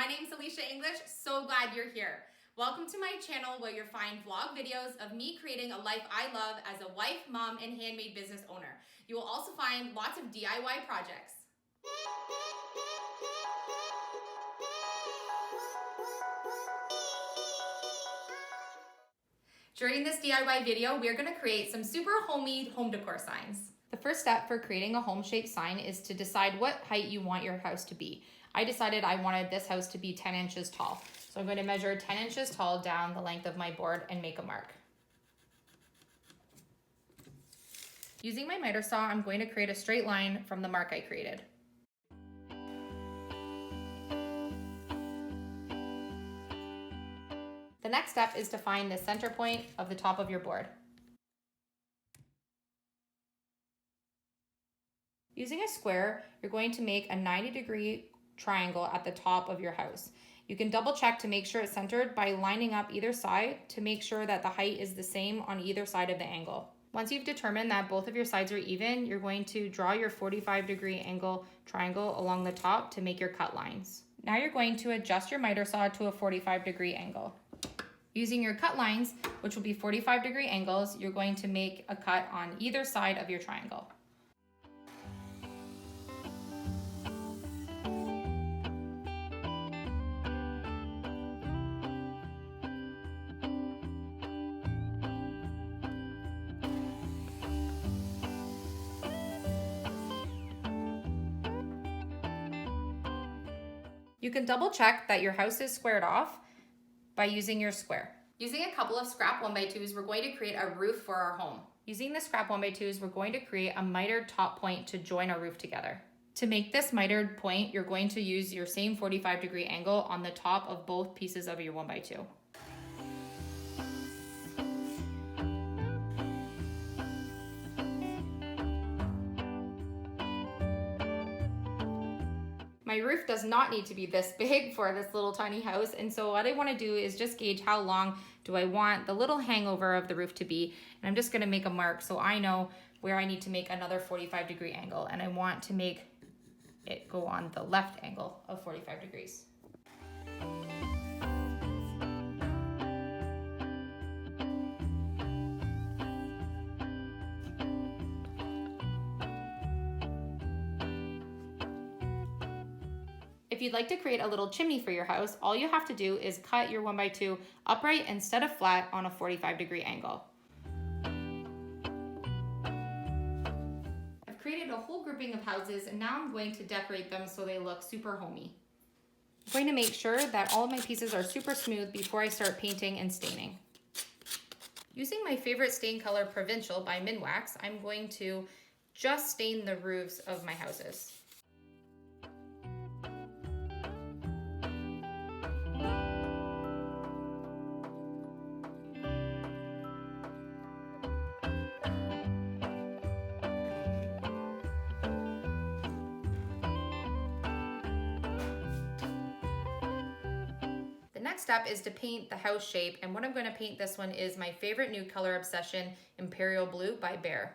name's Elysia English, so glad you're here. Welcome to my channel where you'll find vlog videos of me creating a life I love as a wife, mom, and handmade business owner. You will also find lots of DIY projects. During this DIY video, we're going to create some super homey home decor signs. The first step for creating a home-shaped sign is to decide what height you want your house to be. I decided I wanted this house to be 10 inches tall. So I'm going to measure 10 inches tall down the length of my board and make a mark. Using my miter saw, I'm going to create a straight line from the mark I created. The next step is to find the center point of the top of your board. Using a square, you're going to make a 90-degree triangle at the top of your house. You can double check to make sure it's centered by lining up either side to make sure that the height is the same on either side of the angle. Once you've determined that both of your sides are even, you're going to draw your 45-degree angle triangle along the top to make your cut lines. Now you're going to adjust your miter saw to a 45-degree angle. Using your cut lines, which will be 45-degree angles, you're going to make a cut on either side of your triangle. You can double check that your house is squared off by using your square. Using a couple of scrap 1x2s, we're going to create a roof for our home. Using the scrap 1x2s, we're going to create a mitered top point to join our roof together. To make this mitered point, you're going to use your same 45-degree angle on the top of both pieces of your 1x2. My roof does not need to be this big for this little tiny house, and so what I want to do is just gauge how long do I want the little hangover of the roof to be, and I'm just going to make a mark so I know where I need to make another 45-degree angle, and I want to make it go on the left angle of 45 degrees. If you'd like to create a little chimney for your house, all you have to do is cut your 1x2 upright instead of flat on a 45-degree angle. I've created a whole grouping of houses, and now I'm going to decorate them so they look super homey. I'm going to make sure that all of my pieces are super smooth before I start painting and staining. Using my favorite stain color, Provincial by Minwax, I'm going to just stain the roofs of my houses. The next step is to paint the house shape, and what I'm going to paint this one is my favorite new color obsession, Imperial Blue by Behr.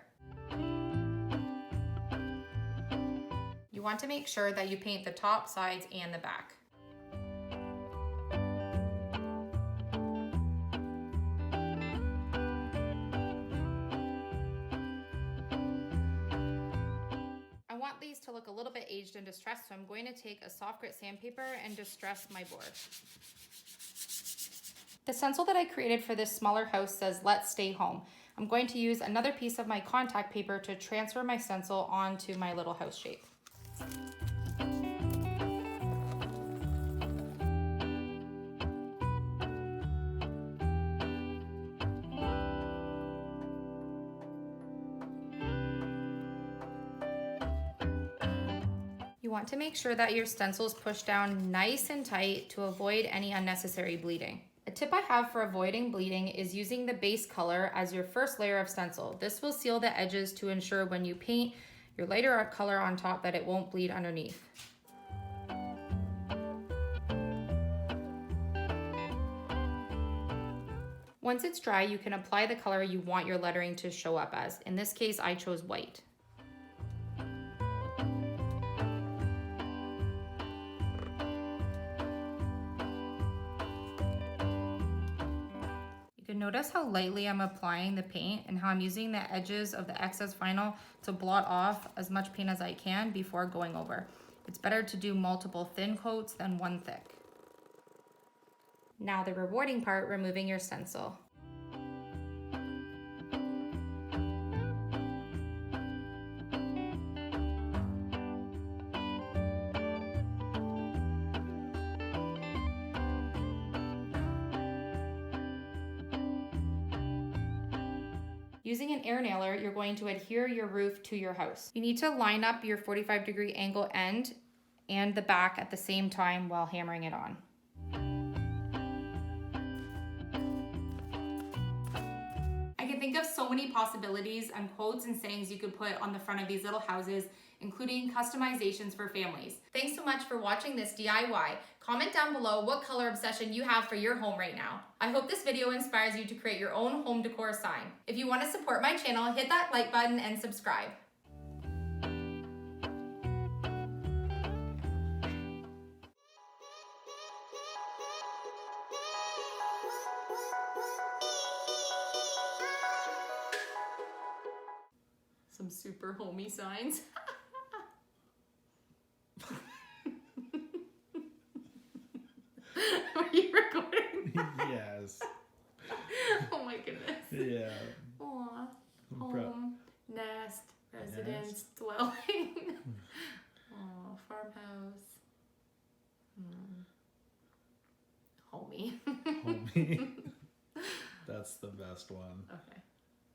You want to make sure that you paint the top, sides, and the back. I want these to look a little bit aged and distressed, so I'm going to take a soft grit sandpaper and distress my board. The stencil that I created for this smaller house says, "Let's stay home." I'm going to use another piece of my contact paper to transfer my stencil onto my little house shape. You want to make sure that your stencil is pushed down nice and tight to avoid any unnecessary bleeding. A tip I have for avoiding bleeding is using the base color as your first layer of stencil. This will seal the edges to ensure when you paint your lighter color on top that it won't bleed underneath. Once it's dry, you can apply the color you want your lettering to show up as. In this case, I chose white. can notice how lightly I'm applying the paint and how I'm using the edges of the excess vinyl to blot off as much paint as I can before going over. It's better to do multiple thin coats than one thick. Now the rewarding part, removing your stencil. Using an air nailer, you're going to adhere your roof to your house. You need to line up your 45-degree angle end and the back at the same time while hammering it on. I can think of so many possibilities and quotes and sayings you could put on the front of these little houses, including customizations for families. Thanks so much for watching this DIY. Comment down below what color obsession you have for your home right now. I hope this video inspires you to create your own home decor sign. If you want to support my channel, hit that like button and subscribe. Some super homey signs. Are you recording? Yes. Oh my goodness. Yeah. Aw. Home, nest, residence, dwelling. Aw, farmhouse. Homey. Homey. That's the best one. Okay.